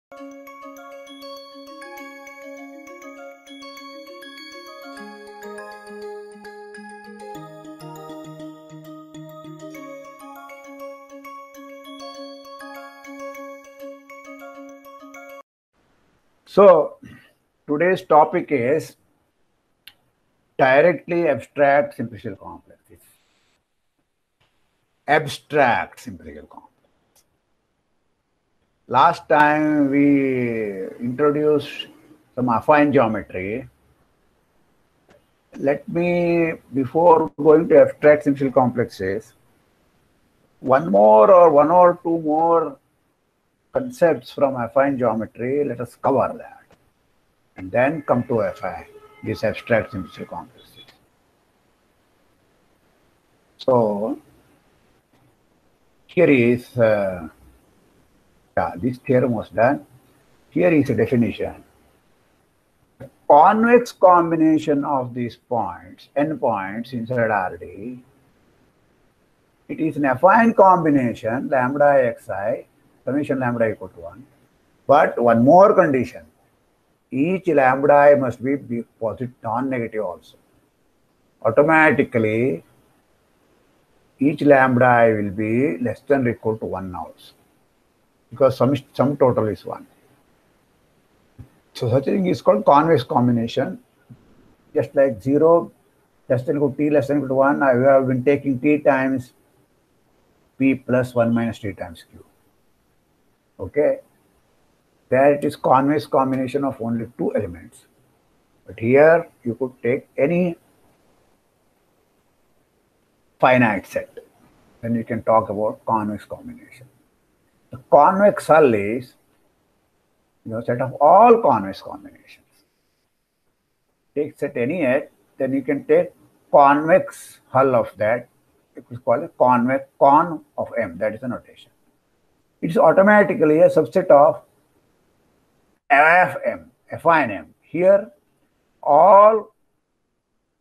So, today's topic is directly abstract simplicial complexes. Abstract simplicial complex. Last time we introduced some affine geometry. Let me, before going to abstract simplicial complexes, one or two more concepts from affine geometry, let us cover that. And then come to FI, these abstract simplicial complexes. So, here is, this theorem was done. Here is a definition. Convex combination of these points, n points inside RD, it is an affine combination, lambda xi, summation lambda equal to 1. But one more condition, each lambda must be positive, non-negative also. Automatically, each lambda will be less than or equal to 1 also, because sum total is 1. So such a thing is called convex combination. Just like 0 less than equal to t less than equal to 1, I have been taking t times p plus 1 minus t times q. Okay. There it is convex combination of only two elements. But here you could take any finite set. Then you can talk about convex combination. The convex hull is set of all convex combinations. Take set any set, then you can take convex hull of that. It is called a convex con of M. That is the notation. It is automatically a subset of Fm, affine M. Here, all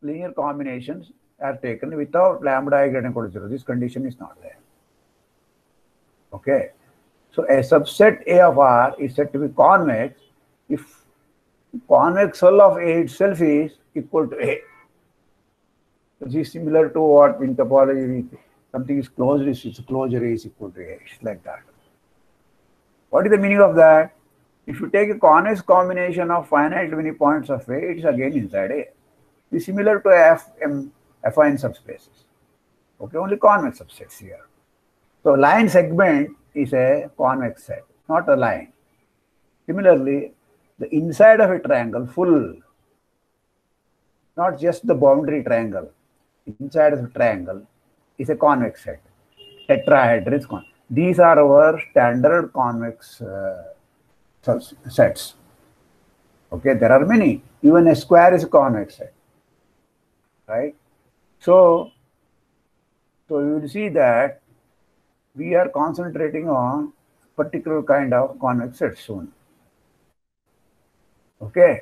linear combinations are taken without lambda greater than or equal to 0. This condition is not there. Okay. So a subset A of R is said to be convex if convex hull of A itself is equal to A. This is similar to what in topology, something is closed, its closure is equal to A. It's like that. What is the meaning of that? If you take a convex combination of finite many points of A, it is again inside A. It is similar to Fm, affine subspaces. Okay, only convex subsets here. So line segment is a convex set, not a line. Similarly, the inside of a triangle, full, not just the boundary triangle, inside of the triangle is a convex set. Tetrahedron is convex. These are our standard convex sets. Okay, there are many. Even a square is a convex set, right? So you will see that we are concentrating on particular kind of convex set soon. Okay,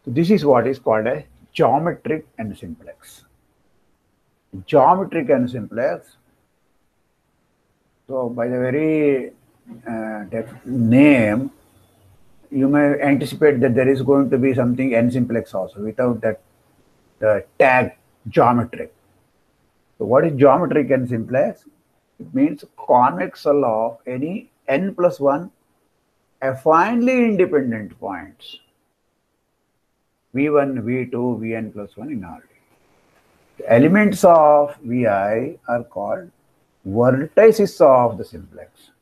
so this is what is called a geometric n simplex. Geometric n simplex. So by the very name, you may anticipate that there is going to be something n simplex also without that the tag geometric. So what is geometric n simplex? It means convex hull of any n plus 1 affinely independent points. V1, V2, Vn plus 1 in RD. The elements of Vi are called vertices of the simplex.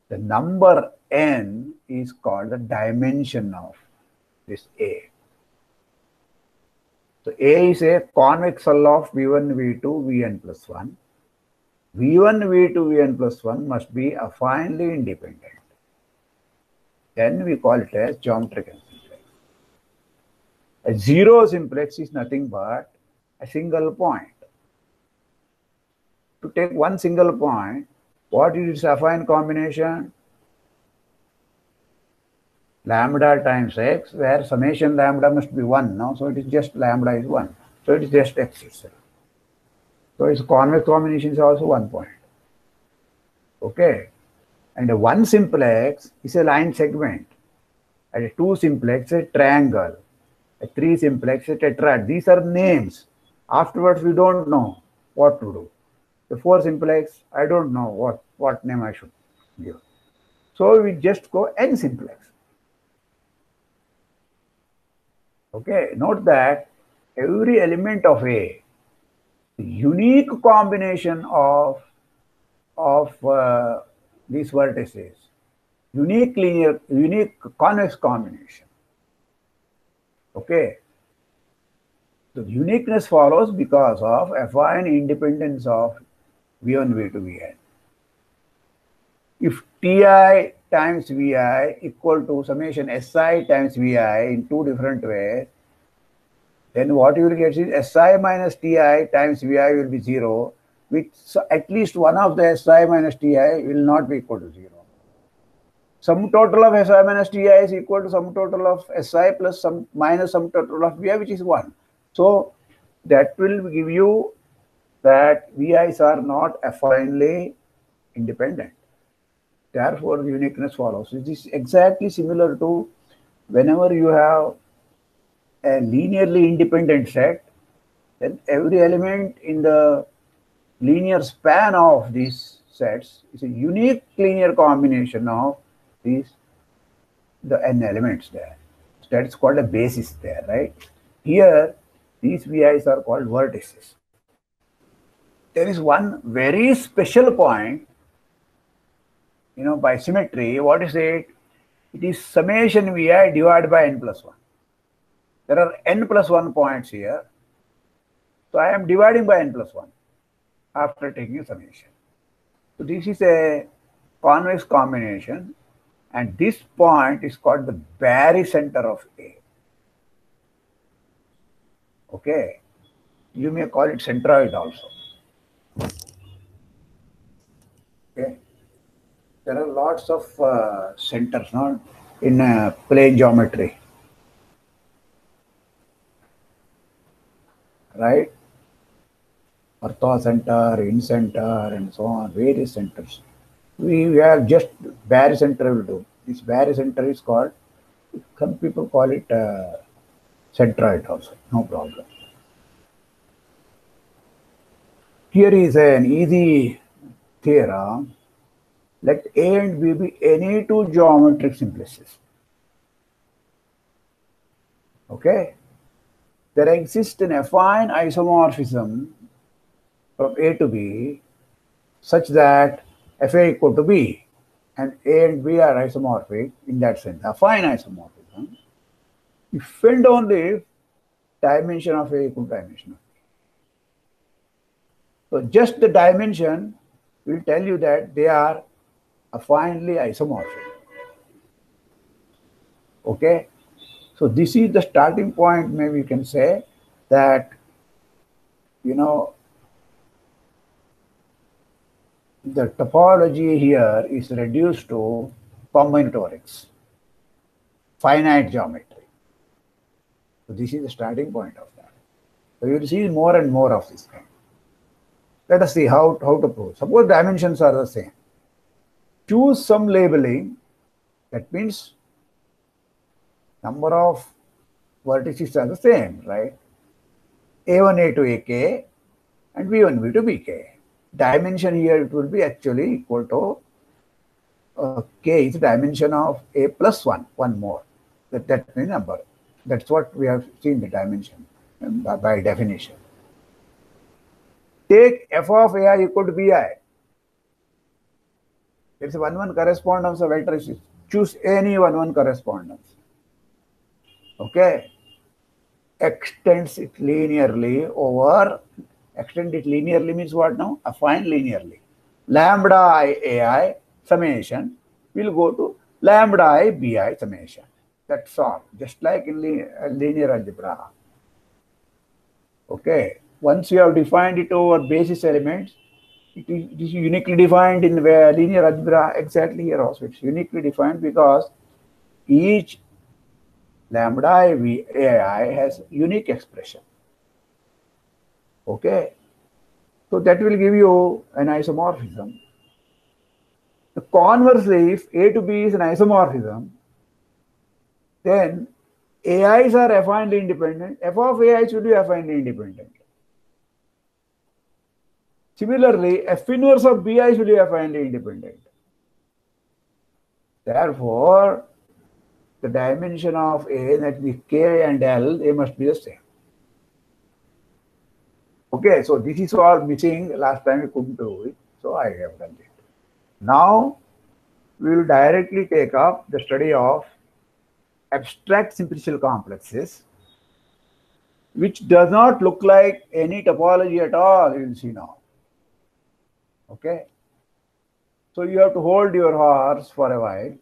The number n is called the dimension of this A. So A is a convex hull of V1, V2, Vn plus 1. V1, V2, Vn plus 1 must be affinely independent. Then we call it as geometric n simplex. A zero simplex is nothing but a single point. To take one single point, what is its affine combination? Lambda times x, where summation lambda must be 1. No? So it is just lambda is 1. So it is just x itself. So its convex combination is also 1 point. Okay. And a 1 simplex is a line segment. And a 2 simplex is a triangle. A 3 simplex is a tetrad. These are names. Afterwards, we don't know what to do. The 4 simplex, I don't know what name I should give. So we just go n simplex. Okay, note that every element of A, unique combination of these vertices, unique convex combination. Okay, the uniqueness follows because of affine independence of V1, V2, Vn. If Ti times Vi equal to summation Si times Vi in two different ways, then what you will get is Si minus Ti times Vi will be 0, with at least one of the Si minus Ti will not be equal to 0. Sum total of Si minus Ti is equal to sum total of Si plus sum minus sum total of Vi, which is 1. So that will give you that Vi's are not affinely independent. Therefore, uniqueness follows. It is exactly similar to whenever you have a linearly independent set, then every element in the linear span of these sets is a unique linear combination of the n elements there. So that's called a basis there, right? Here, these VIs are called vertices. There is one very special point, by symmetry. What is it? It is summation Vi divided by n plus 1. There are n plus 1 points here. So I am dividing by n plus 1 after taking a summation. So this is a convex combination, and this point is called the barycenter of A. Okay, you may call it centroid also. Okay, there are lots of centers not in plane geometry, right? Orthocenter, incenter, and so on, various centers. We have just barycenter will do. This barycenter is called, some people call it centroid also, no problem. Here is an easy theorem. Let A and B be any two geometric simplices. Okay? There exists an affine isomorphism from A to B such that Fa equal to B, and A and B are isomorphic in that sense, affine isomorphism, if and only if dimension of A equal to dimension of B. So just the dimension will tell you that they are affinely isomorphic. Okay? So this is the starting point, maybe you can say that, the topology here is reduced to combinatorics, finite geometry. So this is the starting point of that. So you will see more and more of this kind. Let us see how to prove. Suppose dimensions are the same. Choose some labeling, that means number of vertices are the same, right? A1, A2, AK, and V1, V2, Bk. Dimension here, it will be actually equal to K is the dimension of A plus 1, one more. That means number. That's what we have seen the dimension by definition. Take f of AI equal to Bi. There is a 1-1 correspondence of vertices. Choose any 1-1 correspondence. Okay. Extends it linearly over. Extend it linearly means what now? Affine linearly. Lambda I AI summation will go to lambda I Bi summation. That's all. Just like in linear algebra. Okay. Once you have defined it over basis elements, it is uniquely defined in linear algebra. Exactly here also. It's uniquely defined because each lambda ai has unique expression. Okay. So that will give you an isomorphism. Conversely, if A to B is an isomorphism, then AIs are affinely independent. F of AI should be affinely independent. Similarly, F inverse of BI should be affinely independent. Therefore, the dimension of A, that is K and L, they must be the same. Okay, so this is all missing. Last time we couldn't do it, so I have done it. Now, we will directly take up the study of abstract simplicial complexes, which does not look like any topology at all, you will see now. Okay? So you have to hold your horse for a while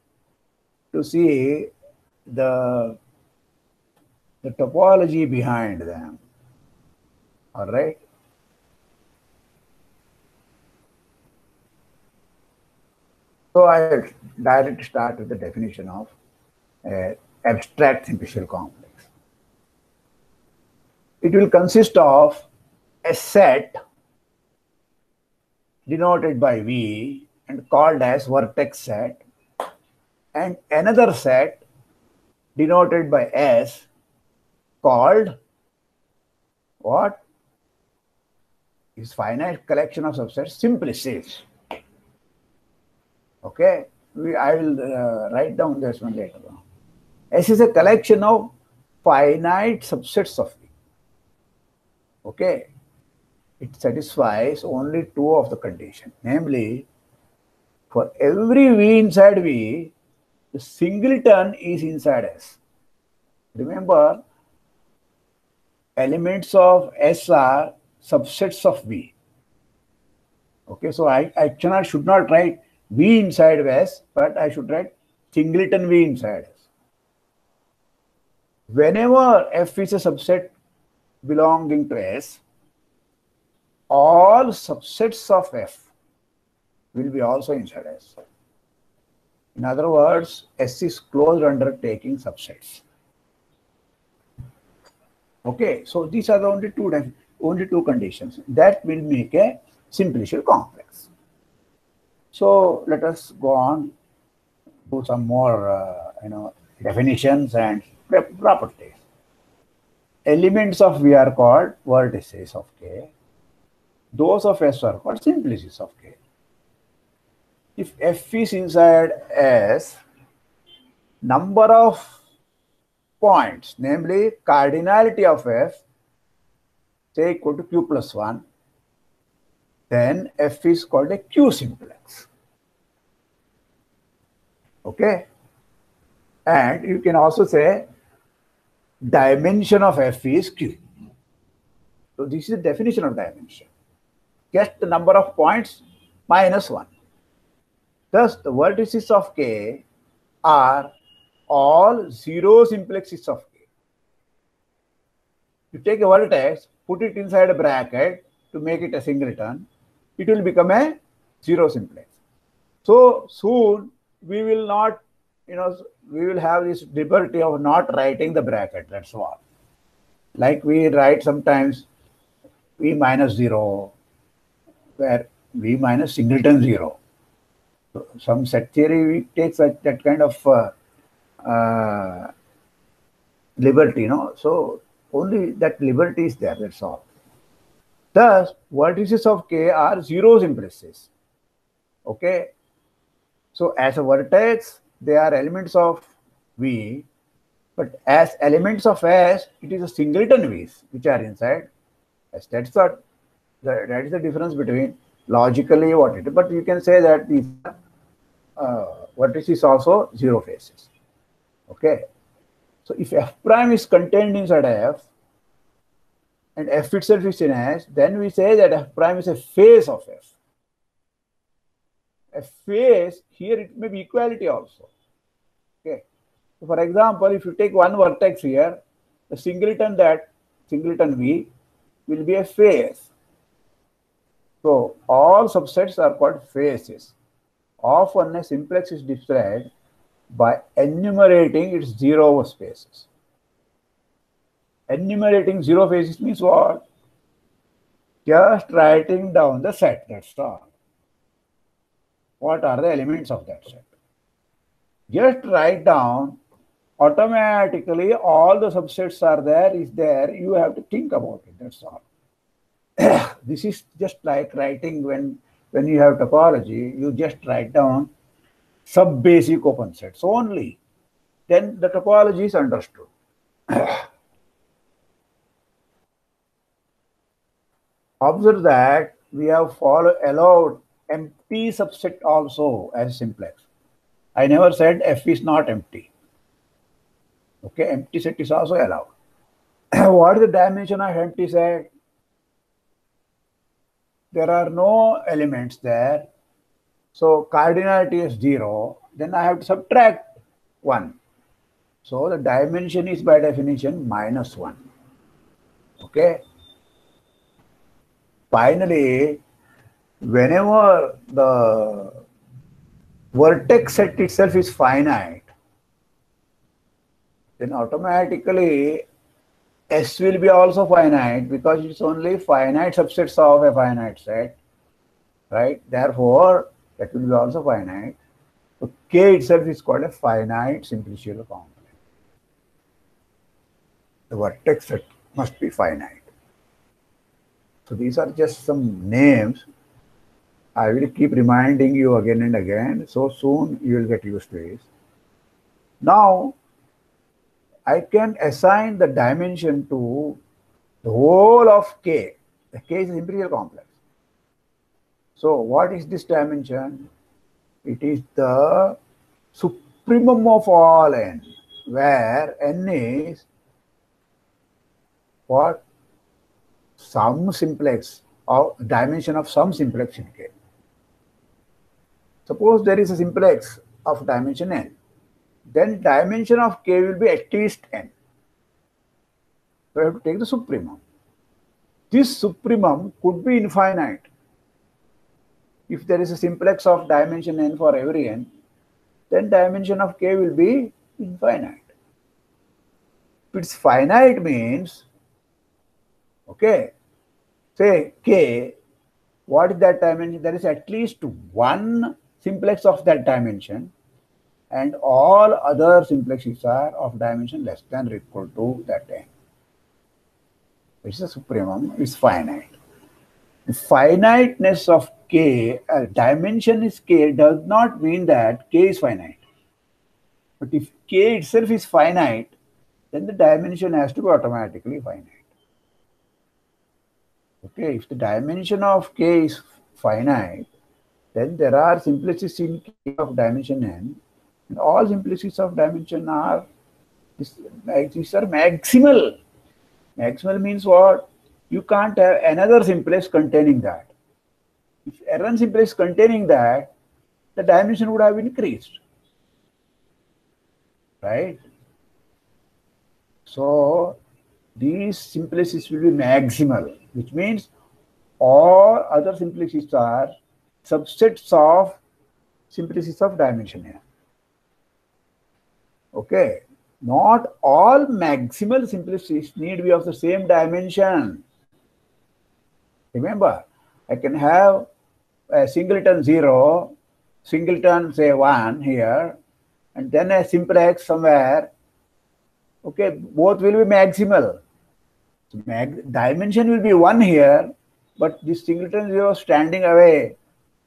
to see the topology behind them. All right? So I will directly start with the definition of abstract simplicial complex. It will consist of a set denoted by V and called as vertex set, and another set denoted by S called what? Is finite collection of subsets, simplices. Okay, I will write down this one later on. S is a collection of finite subsets of V. Okay, it satisfies only two of the conditions, namely, for every V inside V, the singleton is inside S. Remember, elements of S are subsets of V. Okay, so I should not write V inside S, but I should write singleton V inside S. Whenever F is a subset belonging to S, all subsets of F will be also inside S. In other words, S is closed under taking subsets. Okay, so these are the only two conditions that will make a simplicial complex. So let us go on to some more, definitions and properties. Elements of V are called vertices of K. Those of S are called simplices of K. If F is inside S, number of points, namely cardinality of F, say equal to Q plus 1, then F is called a Q simplex. Okay? And you can also say dimension of F is Q. So this is the definition of dimension. Just the number of points minus 1. Thus, the vertices of K are all zero simplexes of K. You take a vertex, put it inside a bracket to make it a singleton, it will become a zero simplex. So soon we will not, we will have this liberty of not writing the bracket, that's all. Like we write sometimes V minus 0, where V minus singleton 0. So some set theory takes that kind of liberty, so only that liberty is there, that's all. Thus, vertices of K are zero simplices. Okay, so as a vertex, they are elements of V, but as elements of S, it is a singleton V's which are inside S. That is the difference between logically what it is. But you can say that these vertices also zero faces. Okay, so if F prime is contained inside F and F itself is in S, then we say that F prime is a face of F. A face, here it may be equality also. Okay, so for example, if you take one vertex here, the singleton V will be a face. So all subsets are called faces. Often a simplex is described by enumerating its zero spaces. Enumerating zero faces means what? Just writing down the set, that's all. what are the elements of that set. Just write down, automatically all the subsets are there, is there, you have to think about it, that's all. This is just like writing when you have topology, you just write down sub-basic open sets only. Then the topology is understood. Observe that we have allowed empty subset also as simplex. I never said F is not empty. Okay, empty set is also allowed. What is the dimension of empty set? There are no elements there. So cardinality is 0. Then I have to subtract 1. So the dimension is by definition -1. Okay. Finally, whenever the vertex set itself is finite, then automatically S will be also finite because it's only finite subsets of a finite set, right? Therefore, that will be also finite. So K itself is called a finite simplicial complex. The vertex set must be finite. So these are just some names. I will keep reminding you again and again. So soon you will get used to it. Now, I can assign the dimension to the whole of K. The K is an imperial complex. So what is this dimension? It is the supremum of all n, where n is what? Some simplex or dimension of some simplex in K. Suppose there is a simplex of dimension n, then dimension of K will be at least n. So you have to take the supremum. This supremum could be infinite. If there is a simplex of dimension n for every n, then dimension of K will be infinite. If it's finite means, okay, say K, what is that dimension? There is at least one simplex of that dimension, and all other simplexes are of dimension less than or equal to that n. Which is the supremum, is finite. The finiteness of K, dimension is K, does not mean that K is finite. But if K itself is finite, then the dimension has to be automatically finite. Okay, if the dimension of K is finite, then there are simplices in K of dimension n, and all simplices of dimension are, these are maximal. Maximal means what? You can't have another simplex containing that. If Rn simplex containing that, the dimension would have increased, right? So these simplices will be maximal, which means all other simplices are subsets of simplices of dimension n. Okay, not all maximal simplices need to be of the same dimension. Remember, I can have a singleton 0, singleton say 1 here, and then a simplex somewhere. Okay, both will be maximal. So dimension will be 1 here, but this singleton 0 standing away,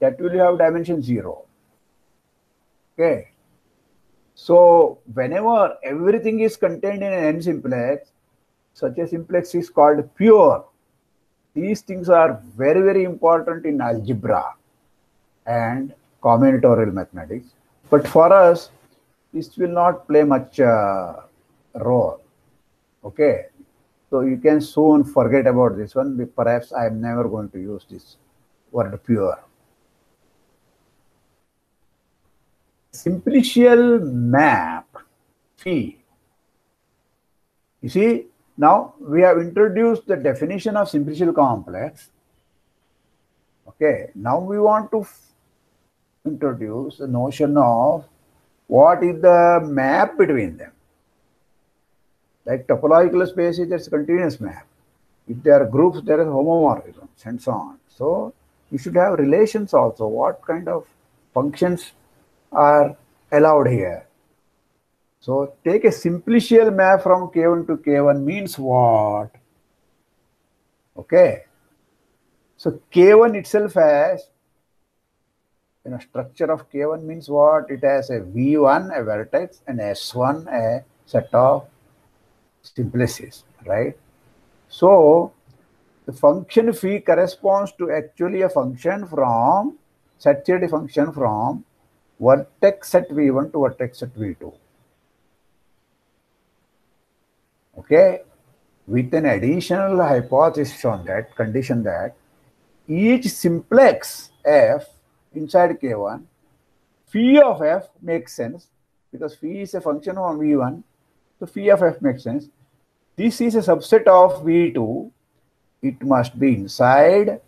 that will have dimension 0. Okay. So whenever everything is contained in an n simplex, such a simplex is called pure. These things are very, very important in algebra and combinatorial mathematics. But for us, this will not play much role. Okay. So you can soon forget about this one. Perhaps I am never going to use this word pure. Simplicial map phi. You see, now we have introduced the definition of simplicial complex. Okay, now we want to introduce the notion of what is the map between them. Like topological space is there's a continuous map. If there are groups, there is homomorphisms and so on. So you should have relations also. What kind of functions are allowed here. So take a simplicial map from K1 to K1 means what? Okay. So K1 itself has, structure of K1 means what? It has a V1, a vertex, and S1, a set of simplices, right? So the function phi corresponds to actually a function from, set theory function from vertex set V1 to vertex set V2. Okay, with an additional hypothesis on that, condition that each simplex f inside K1, phi of f makes sense because phi is a function of V1, so phi of f makes sense. This is a subset of V2. It must be inside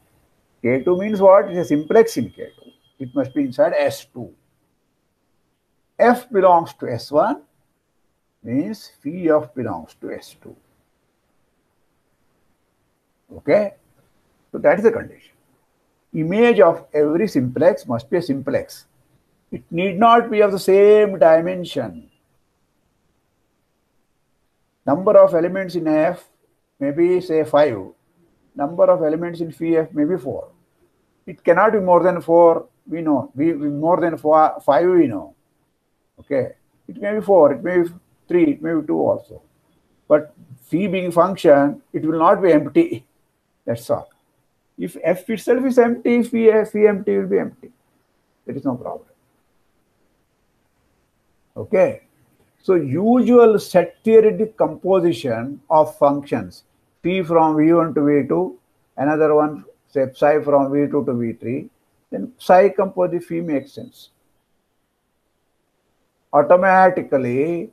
K2 means what? It's a simplex in K2. It must be inside S2. F belongs to S1 means phi of belongs to S2. Okay? So that is the condition. Image of every simplex must be a simplex. It need not be of the same dimension. Number of elements in F may be say 5. Number of elements in phi F may be 4. It cannot be more than 4, we know. More than 5, we know. Okay. It may be 4, it may be 3, it may be 2 also. But phi being function, it will not be empty. That's all. If F itself is empty, phi empty will be empty. There is no problem. Okay. So usual set theoretic composition of functions, phi from V1 to V2, another one say psi from V2 to V3, then psi composite phi makes sense. Automatically,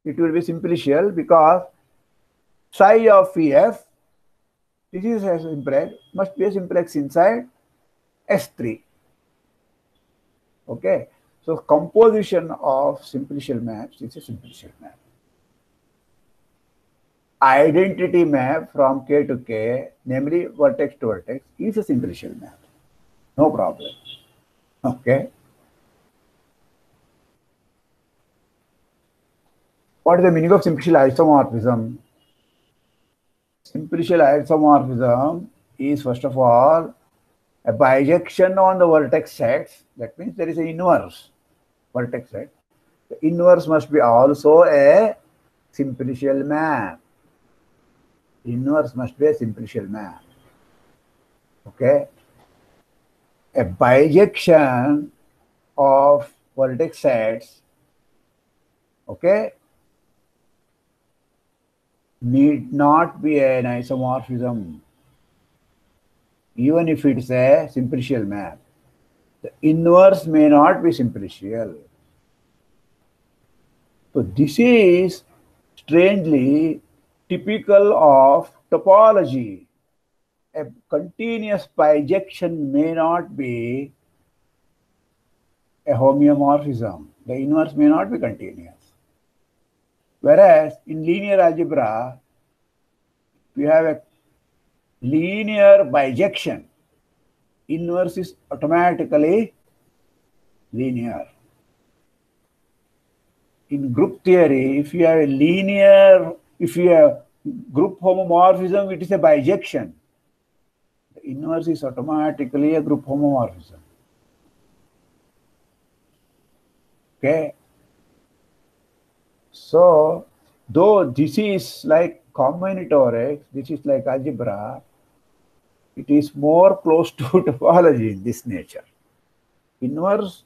it will be simplicial because psi of phi f, this is a simplex, must be a simplex inside S3. Okay. So composition of simplicial maps is a simplicial map. Identity map from K to K, namely vertex to vertex, is a simplicial map. No problem. Okay. What is the meaning of simplicial isomorphism? Simplicial isomorphism is first of all a bijection on the vertex sets. That means there is an inverse vertex set. The inverse must be also a simplicial map. Inverse must be a simplicial map. Okay. A bijection of vertex sets, okay, need not be an isomorphism, even if it's a simplicial map. The inverse may not be simplicial. So this is strangely typical of topology. A continuous bijection may not be a homeomorphism. The inverse may not be continuous. Whereas in linear algebra, we have a linear bijection. Inverse is automatically linear. In group theory, if you have a linear, if you have group homomorphism, it is a bijection. The inverse is automatically a group homomorphism. Okay. So, though this is like combinatorics, this is like algebra, it is more close to topology in this nature. Inverse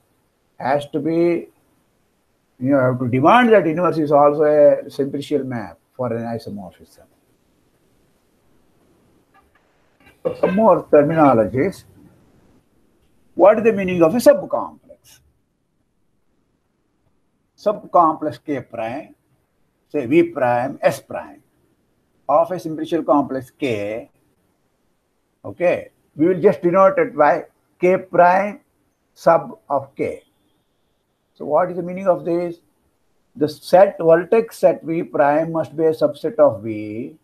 has to be, you have to demand that inverse is also a simplicial map for an isomorphism. So some more terminologies. What is the meaning of a subcomplex? Subcomplex K prime, say V prime, S prime, of a simplicial complex K. Okay, we will just denote it by K prime sub of K. So what is the meaning of this? The set vertex set V prime must be a subset of V,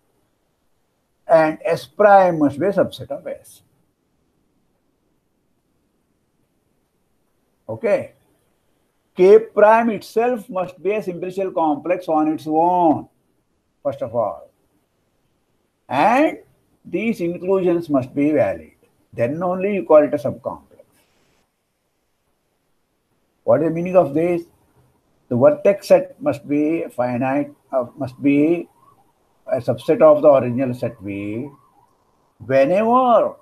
and S prime must be a subset of S. Okay. K prime itself must be a simplicial complex on its own, first of all. And these inclusions must be valid. Then only you call it a subcomplex. What is the meaning of this? The vertex set must be finite, must be a subset of the original set V. Whenever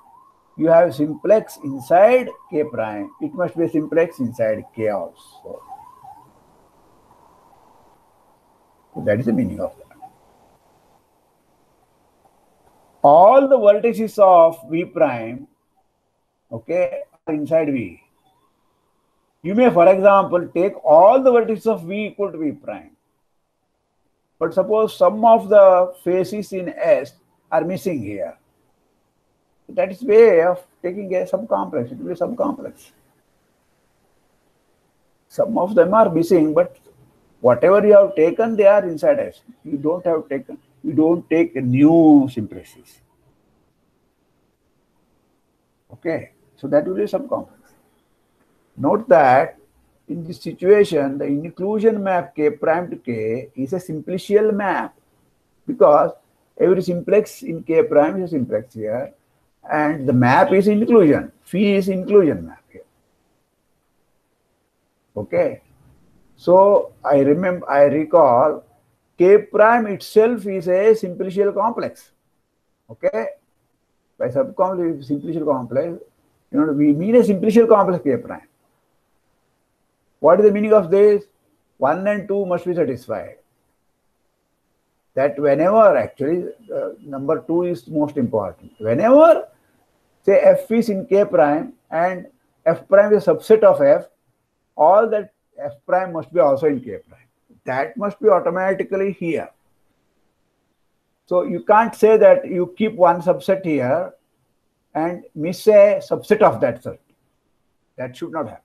you have simplex inside K prime, it must be a simplex inside K also. So that is the meaning of that. All the vertices of V prime, okay, are inside V. You may, for example, take all the vertices of V equal to V prime. But suppose some of the faces in S are missing here. That is way of taking a subcomplex. It will be subcomplex. Some of them are missing, but whatever you have taken, they are inside S. You don't take new simplices. Okay, so that will be subcomplex. Note that in this situation, the inclusion map K prime to K is a simplicial map because every simplex in K prime is a simplex here, and the map is inclusion. Phi is inclusion map here. Okay, so I recall K prime itself is a simplicial complex. Okay, by subcomplex simplicial complex, we mean a simplicial complex K prime. What is the meaning of this? 1 and 2 must be satisfied. That whenever actually number 2 is most important. Whenever say F is in K prime and F prime is a subset of F, all that F prime must be also in K prime. That must be automatically here. So you can't say that you keep one subset here and miss a subset of that set. That should not happen.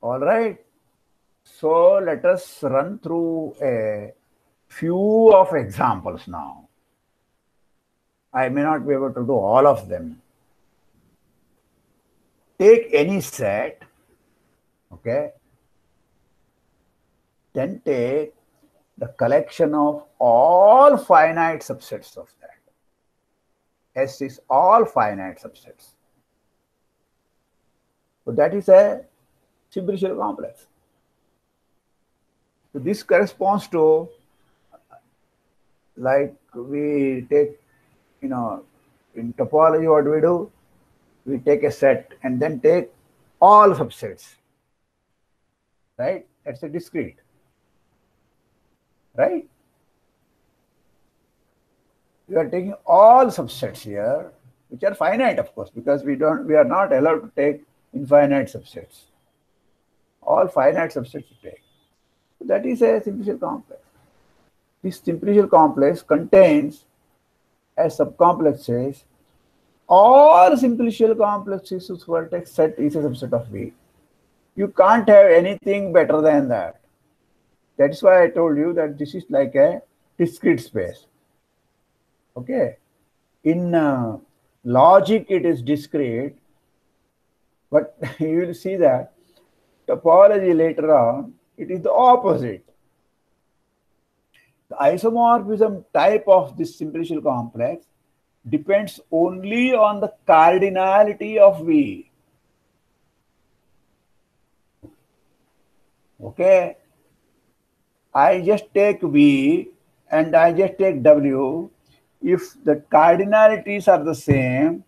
All right. So let us run through a few of examples now. I may not be able to do all of them. Take any set, okay, then take the collection of all finite subsets of that. S is all finite subsets. So that is a simplicial complex. So this corresponds to, like we take, in topology, what we do? We take a set and then take all subsets, right? That's a discrete, right? We are taking all subsets here, which are finite, of course, because we are not allowed to take infinite subsets. All finite subsets to take. So that is a simplicial complex. This simplicial complex contains, as subcomplexes, all simplicial complexes whose vertex set is a subset of V. You can't have anything better than that. That is why I told you that this is like a discrete space. Okay. In logic, it is discrete, but you will see that topology later on, it is the opposite. The isomorphism type of this simplicial complex depends only on the cardinality of V. Okay, I just take V and I just take W. If the cardinalities are the same,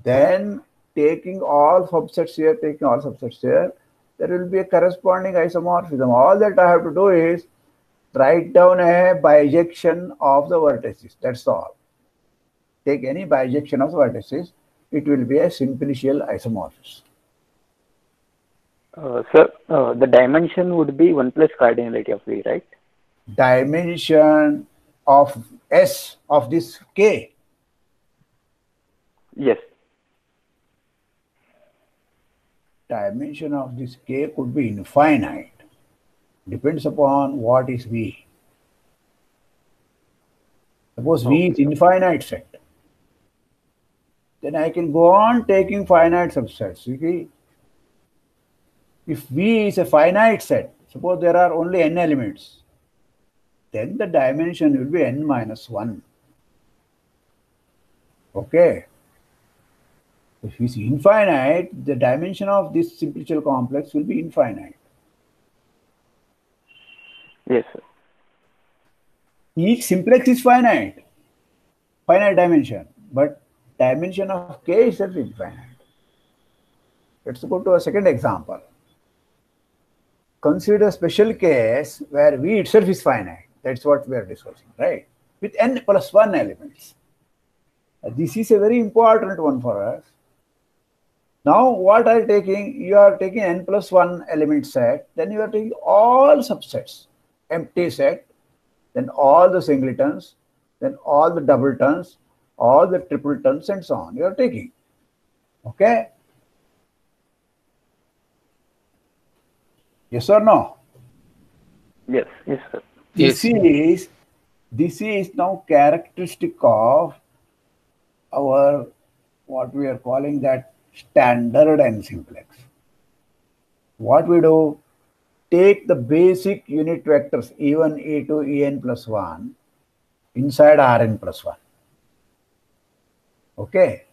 then taking all subsets here, there will be a corresponding isomorphism. All that I have to do is write down a bijection of the vertices. That's all. Take any bijection of the vertices, it will be a simplicial isomorphism. Sir, the dimension would be 1 plus cardinality of V, right? Dimension of S of this K. Yes. Dimension of this K could be infinite. Depends upon what is V. Suppose V is infinite set. Then I can go on taking finite subsets. You see, If V is a finite set, suppose there are only n elements, then the dimension will be n minus 1. Okay. If it's infinite, the dimension of this simplicial complex will be infinite. Yes, sir. Each simplex is finite dimension, but dimension of K itself is infinite. Let's go to a second example. Consider a special case where V itself is finite. That's what we are discussing, right? With n plus 1 elements. This is a very important one for us. Now, what are you taking? You are taking n plus 1 element set, then you are taking all subsets, empty set, then all the singletons, then all the doubletons, all the tripletons, and so on. You are taking. Okay? Yes or no? Yes, yes, sir. This is now characteristic of our what we are calling that standard n simplex. What we do, take the basic unit vectors E1, E2, En plus 1 inside Rn plus 1. Okay.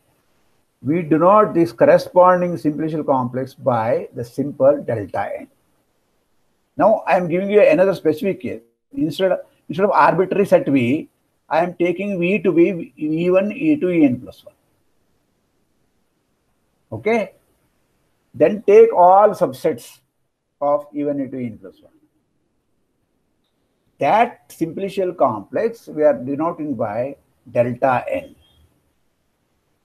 We denote this corresponding simplicial complex by the simple delta n. Now I am giving you another specific case. Instead of arbitrary set V, I am taking V to be E1, E2, En plus 1. Okay. Then take all subsets of E1, E2, En plus 1. That simplicial complex we are denoting by delta n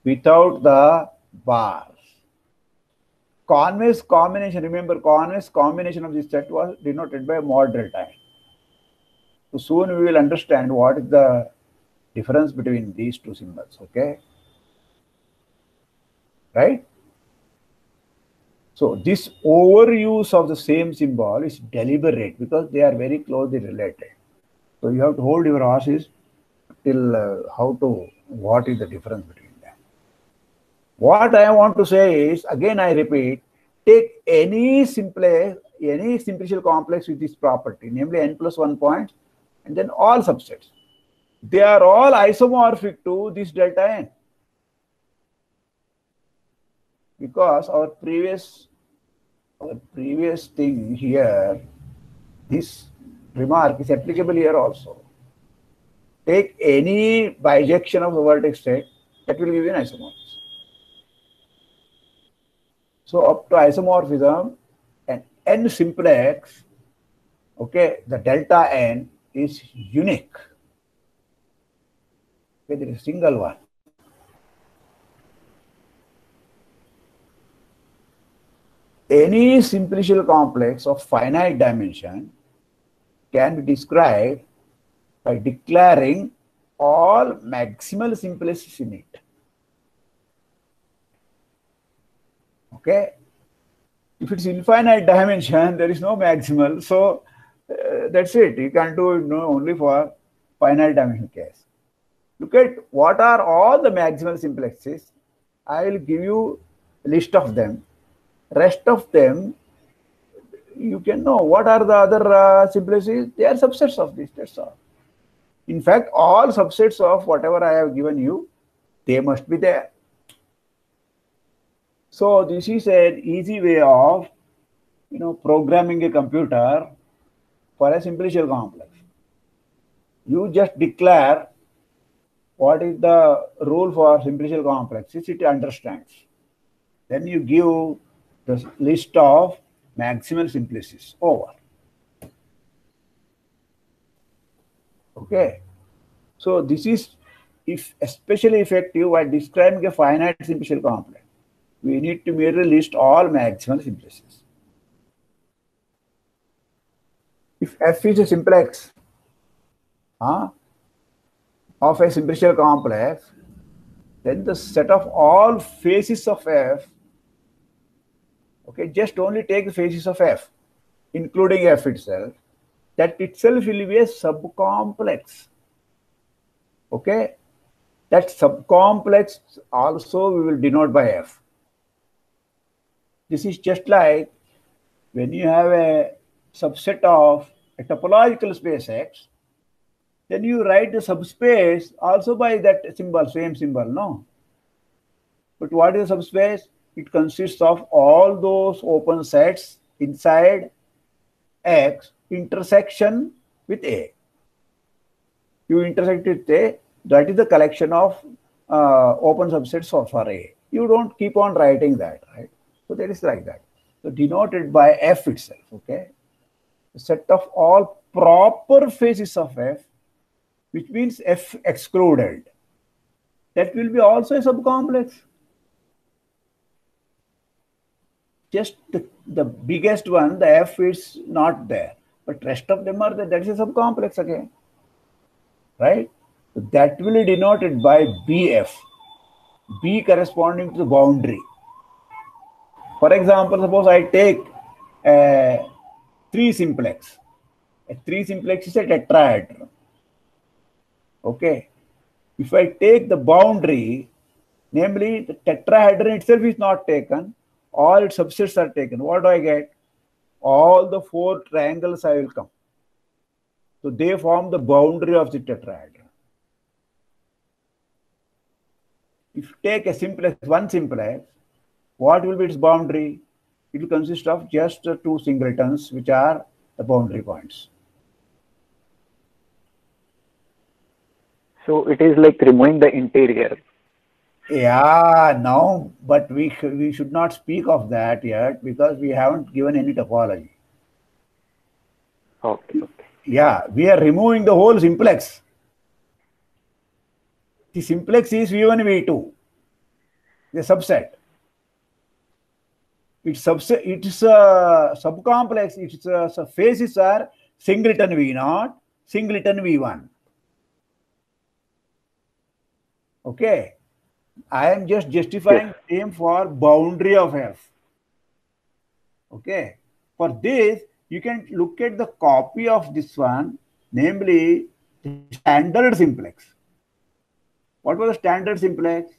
without the bars. Convex combination, remember, convex combination of this set was denoted by mod delta n. So soon we will understand what is the difference between these two symbols, okay? Right? So this overuse of the same symbol is deliberate because they are very closely related. So you have to hold your horses till what is the difference between them. What I want to say is, again I repeat, take any simplicial complex with this property, namely n plus 1 points, and then all subsets. They are all isomorphic to this delta n. Because our previous thing here, this remark is applicable here also. Take any bijection of the vertex set, that will give you an isomorphism. So up to isomorphism, and n simplex, okay, the delta n is unique. Okay, there is a single one. Any simplicial complex of finite dimension can be described by declaring all maximal simplices in it. Okay? If it's infinite dimension, there is no maximal. So that's it. You can do it only for finite dimension case. Look at what are all the maximal simplexes. I will give you a list of them. Rest of them, you can know what are the other simplices. They are subsets of this, that's all. In fact, all subsets of whatever I have given you, they must be there. So this is an easy way of programming a computer for a simplicial complex. You just declare what is the rule for simplicial complexes, it understands. Then you give the list of maximal simplices over. Okay. So this is especially effective while describing a finite simplicial complex. We need to merely list all maximal simplices. If F is a simplex of a simplicial complex, then the set of all faces of F, okay, just only take the faces of F, including F itself, that itself will be a subcomplex. Okay, that subcomplex also we will denote by F. This is just like when you have a subset of a topological space X, then you write the subspace also by that symbol, same symbol, no? But what is a subspace? It consists of all those open sets inside X intersection with A. You intersect with A, that is the collection of open subsets for A. You don't keep on writing that, right? So that is like that. So denoted by F itself, okay? The set of all proper faces of F, which means F excluded. That will be also a subcomplex. Just the biggest one, the F is not there, but rest of them are there. That is a subcomplex again, right? So that will be denoted by BF, B corresponding to the boundary. For example, suppose I take a 3 simplex. A 3 simplex is a tetrahedron. Okay. If I take the boundary, namely the tetrahedron itself is not taken, all its subsets are taken. What do I get? All the 4 triangles I will come. So they form the boundary of the tetrahedron. If you take a simplex, one simplex, what will be its boundary? It will consist of just 2 singletons, which are the boundary points. So it is like removing the interior. Yeah, no, but we should not speak of that yet because we haven't given any topology. Okay. Yeah, we are removing the whole simplex. The simplex is V1, V2, the subset. Its subset, its subcomplex, its faces are singleton V0, singleton V1. Okay. I am just justifying same for boundary of F. Okay. For this, you can look at the copy of this one, namely the standard simplex. What was the standard simplex?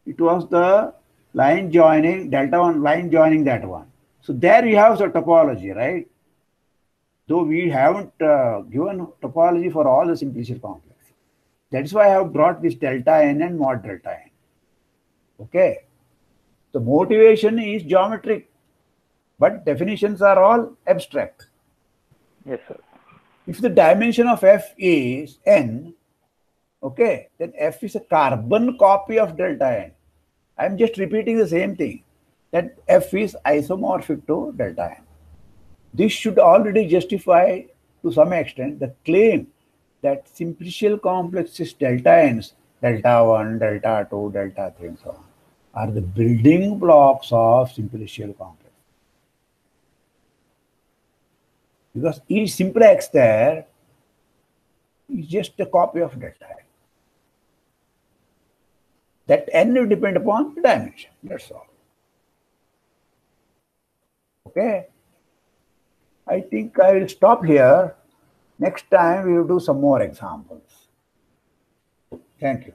It was the line joining, delta 1 line joining that one. So there you have the topology, right? Though we haven't given topology for all the simplicial complex. That is why I have brought this delta n and mod delta n. Okay. The motivation is geometric, but definitions are all abstract. Yes, sir. If the dimension of F is n, okay, then F is a carbon copy of delta n. I am just repeating the same thing, that F is isomorphic to delta n. This should already justify to some extent the claim that simplicial complexes delta n's, delta 1, delta 2, delta 3, and so on, are the building blocks of simplicial complex. Because each simplex there is just a copy of delta n. That n will depend upon the dimension. That's all. Okay. I think I will stop here. Next time we will do some more examples. Thank you.